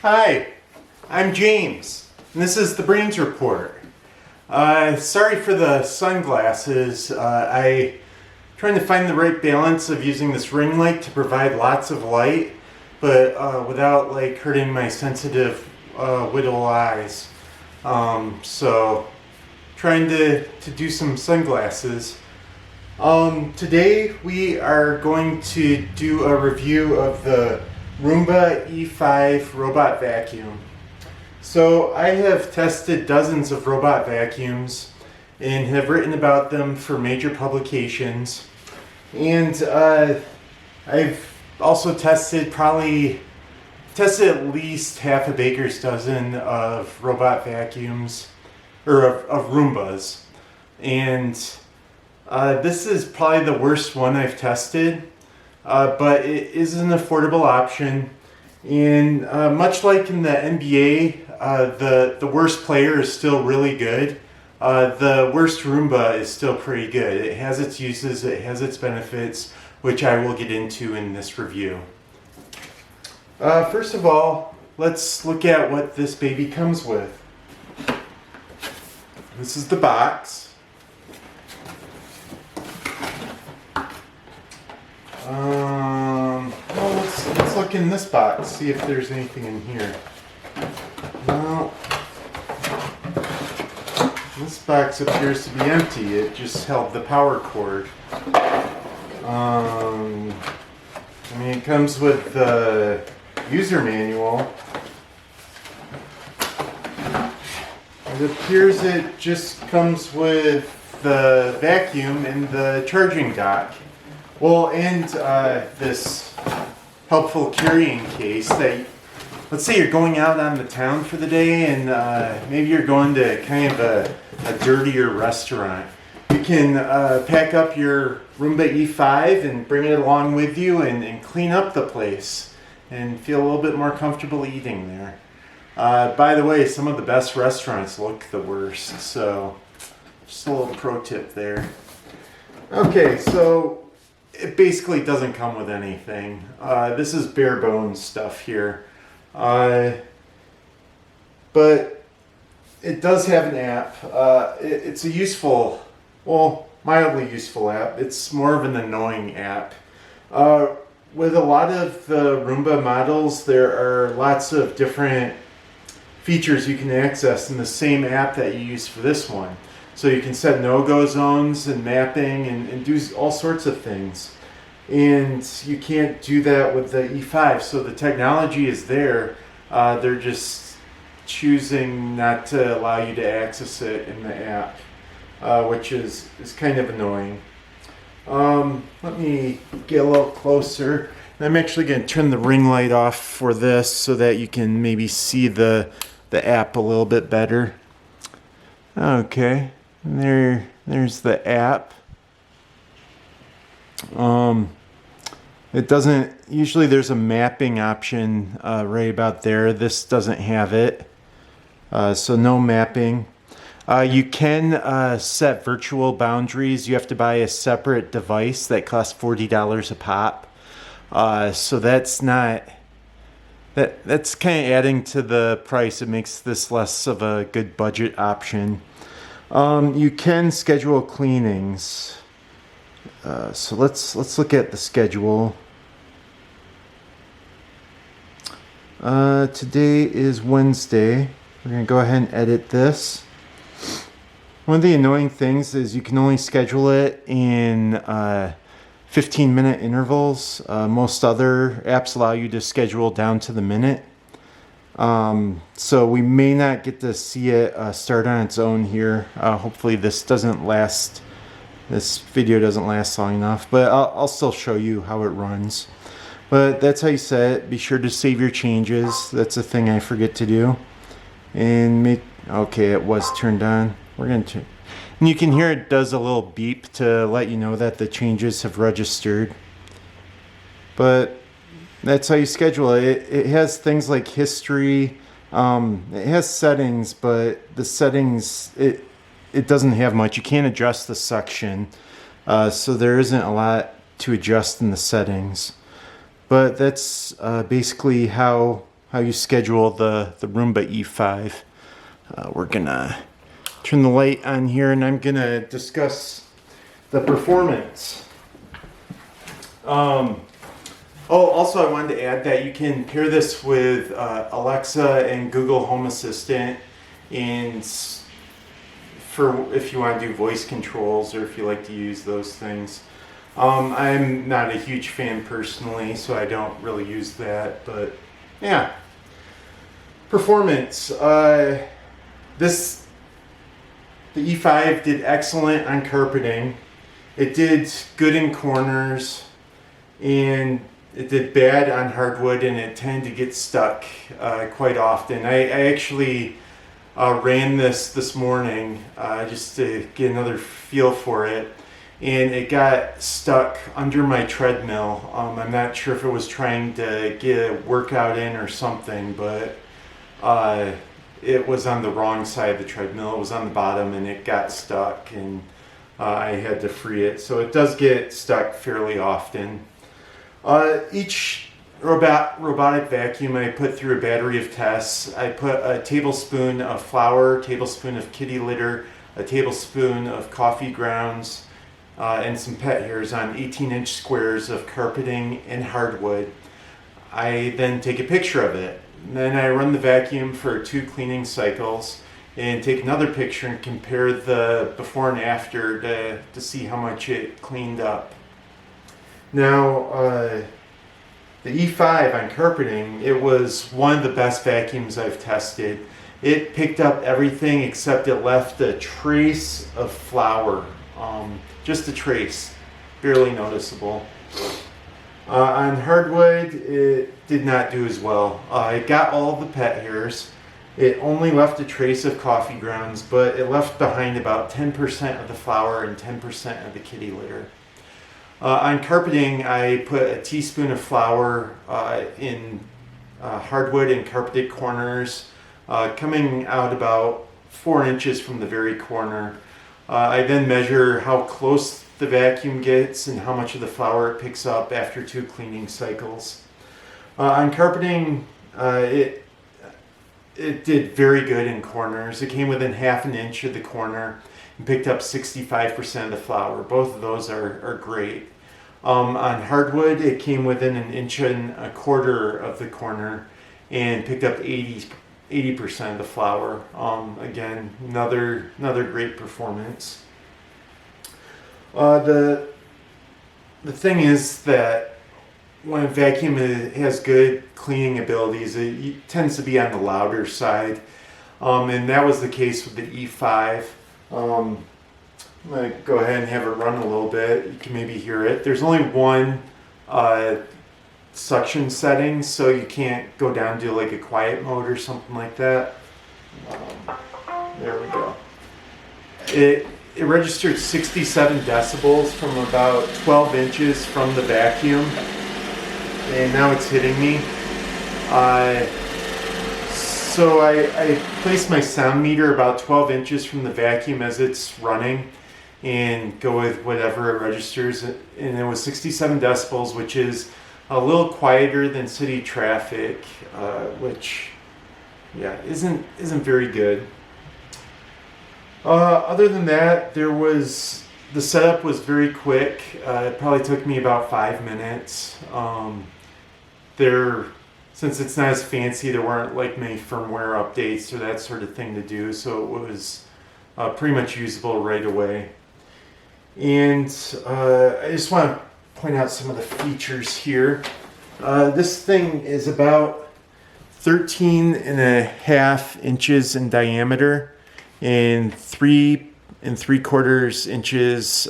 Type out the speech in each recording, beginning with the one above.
Hi, I'm James, and this is the Brains Report. Sorry for the sunglasses. I'm trying to find the right balance of using this ring light to provide lots of light, but without like hurting my sensitive little eyes. So trying to do some sunglasses. Today we are going to do a review of the Roomba E5 robot vacuum. So I have tested dozens of robot vacuums and have written about them for major publications. And I've also tested at least half a baker's dozen of robot vacuums, or of Roombas. And this is probably the worst one I've tested. But it is an affordable option, and much like in the NBA, the worst player is still really good. The worst Roomba is still pretty good. It has its uses, it has its benefits, which I will get into in this review. First of all, let's look at what this baby comes with. This is the box. Well, let's look in this box, see if there's anything in here. Well, this box appears to be empty. It just held the power cord. It comes with the user manual. It appears it just comes with the vacuum and the charging dock. Well, and this helpful carrying case that, let's say you're going out on the town for the day and maybe you're going to kind of a dirtier restaurant. You can pack up your Roomba E5 and bring it along with you and clean up the place and feel a little bit more comfortable eating there. By the way, some of the best restaurants look the worst, so just a little pro tip there. Okay, so it basically doesn't come with anything. This is bare bones stuff here. But it does have an app. It's a useful, well, mildly useful app. It's more of an annoying app. With a lot of the Roomba models, there are lots of different features you can access in the same app that you use for this one. So you can set no-go zones and mapping and do all sorts of things. And you can't do that with the E5. So the technology is there. They're just choosing not to allow you to access it in the app, which is kind of annoying. Let me get a little closer. I'm actually going to turn the ring light off for this so that you can maybe see the app a little bit better. Okay. There's the app. It doesn't, usually there's a mapping option right about there. This doesn't have it. So no mapping. You can set virtual boundaries. You have to buy a separate device that costs $40 a pop. So that's not, that's kind of adding to the price. It makes this less of a good budget option. You can schedule cleanings. So let's look at the schedule. Today is Wednesday. We're going to go ahead and edit this. One of the annoying things is you can only schedule it in 15-minute intervals. Most other apps allow you to schedule down to the minute. So we may not get to see it start on its own here. Hopefully this video doesn't last long enough, but I'll still show you how it runs. But that's how you set it. Be sure to save your changes. That's a thing I forget to do. And okay, it was turned on. We're going to, and you can hear it does a little beep to let you know that the changes have registered. But that's how you schedule it. It has things like history. It has settings, but the settings, it doesn't have much. You can't adjust the section. So there isn't a lot to adjust in the settings. But that's basically how how you schedule the Roomba E5. We're gonna turn the light on here and I'm gonna discuss the performance. Also I wanted to add that you can pair this with Alexa and Google Home Assistant, and for if you want to do voice controls or if you like to use those things. I'm not a huge fan personally, so I don't really use that, but yeah. Performance. The E5 did excellent on carpeting. It did good in corners, and it did bad on hardwood, and it tended to get stuck quite often. I actually ran this morning just to get another feel for it, and it got stuck under my treadmill. I'm not sure if it was trying to get a workout in or something, but it was on the wrong side of the treadmill. It was on the bottom and it got stuck, and I had to free it. So it does get stuck fairly often. Each robotic vacuum I put through a battery of tests. I put a tablespoon of flour, a tablespoon of kitty litter, a tablespoon of coffee grounds, and some pet hairs on 18-inch squares of carpeting and hardwood. I then take a picture of it. And then I run the vacuum for 2 cleaning cycles and take another picture and compare the before and after to see how much it cleaned up. Now, the E5 on carpeting, it was one of the best vacuums I've tested. It picked up everything except it left a trace of flour, just a trace, barely noticeable. On hardwood, it did not do as well. It got all of the pet hairs. It only left a trace of coffee grounds, but it left behind about 10% of the flour and 10% of the kitty litter. On carpeting, I put a teaspoon of flour in hardwood and carpeted corners, coming out about 4 inches from the very corner. I then measure how close the vacuum gets and how much of the flour it picks up after 2 cleaning cycles. On carpeting, it did very good in corners. It came within half an inch of the corner and picked up 65% of the flour. Both of those are great. On hardwood, it came within 1.25 inches of the corner and picked up 80% of the flour. Again, another great performance. The thing is that when a vacuum has good cleaning abilities, it tends to be on the louder side, and that was the case with the E5. I'm going to go ahead and have it run a little bit. You can maybe hear it. There's only one suction setting, so you can't go down to like a quiet mode or something like that. There we go. It registered 67 decibels from about 12 inches from the vacuum, and now it's hitting me. So I placed my sound meter about 12 inches from the vacuum as it's running and go with whatever it registers, and it was 67 decibels, which is a little quieter than city traffic, which isn't very good. Other than that, the setup was very quick. It probably took me about 5 minutes. Since it's not as fancy, there weren't like many firmware updates or that sort of thing to do, so it was pretty much usable right away. And I just want to point out some of the features here. This thing is about 13.5 inches in diameter and 3 3/4 inches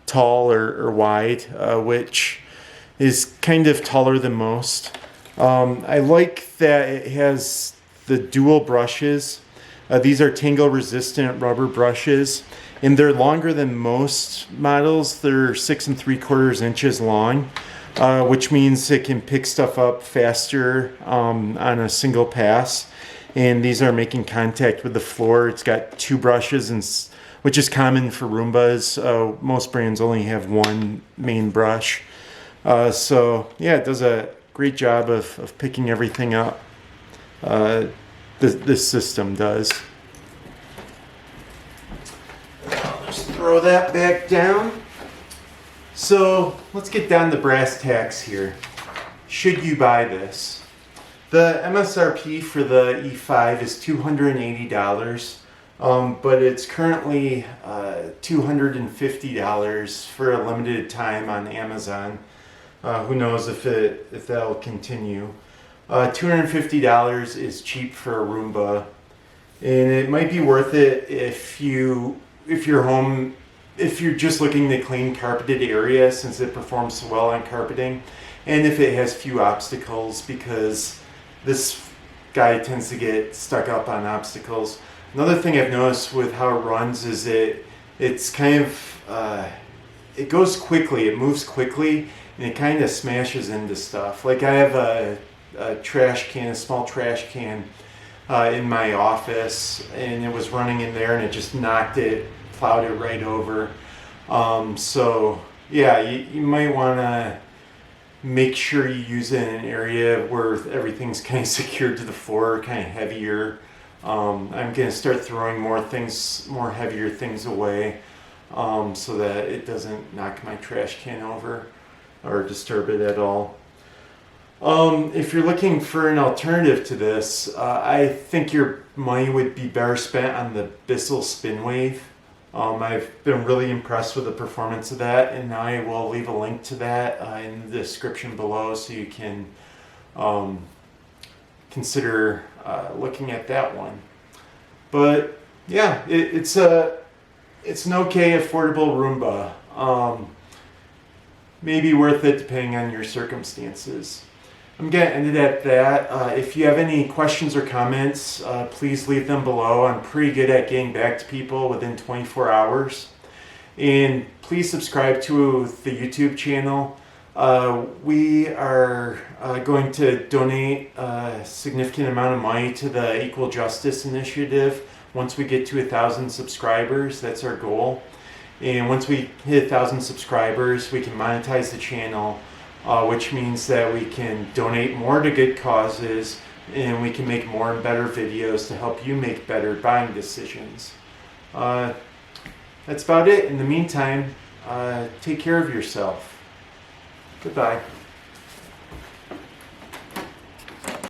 tall or wide, which is kind of taller than most. I like that it has the dual brushes. These are tangle resistant rubber brushes, and they're longer than most models. They're 6 3/4 inches long, which means it can pick stuff up faster on a single pass. And these are making contact with the floor. It's got 2 brushes, which is common for Roombas. Most brands only have 1 main brush. So yeah, it does a great job of picking everything up. This system does. I'll just throw that back down. So let's get down to brass tacks here. Should you buy this? The MSRP for the E5 is $280, but it's currently $250 for a limited time on Amazon. Who knows if that'll continue. $250 is cheap for a Roomba, and it might be worth it if you're just looking to clean carpeted areas, since it performs so well on carpeting, and if it has few obstacles, because this guy tends to get stuck up on obstacles. Another thing I've noticed with how it runs is it's kind of it goes quickly, it moves quickly, and it kind of smashes into stuff. Like I have a trash can, a small trash can in my office, and it was running in there, and it just plowed it right over. So yeah, you might want to make sure you use it in an area where everything's kind of secured to the floor, kind of heavier. I'm going to start throwing more heavier things away, so that it doesn't knock my trash can over or disturb it at all. If you're looking for an alternative to this, I think your money would be better spent on the Bissell Spinwave. I've been really impressed with the performance of that, and I will leave a link to that in the description below, so you can consider looking at that one. But yeah, it's an okay, affordable Roomba. Maybe worth it depending on your circumstances. I'm going to end it at that. If you have any questions or comments, please leave them below. I'm pretty good at getting back to people within 24 hours. And please subscribe to the YouTube channel. We are going to donate a significant amount of money to the Equal Justice Initiative once we get to 1,000 subscribers. That's our goal. And once we hit 1,000 subscribers, we can monetize the channel, which means that we can donate more to good causes, and we can make more and better videos to help you make better buying decisions. That's about it. In the meantime, take care of yourself. Goodbye.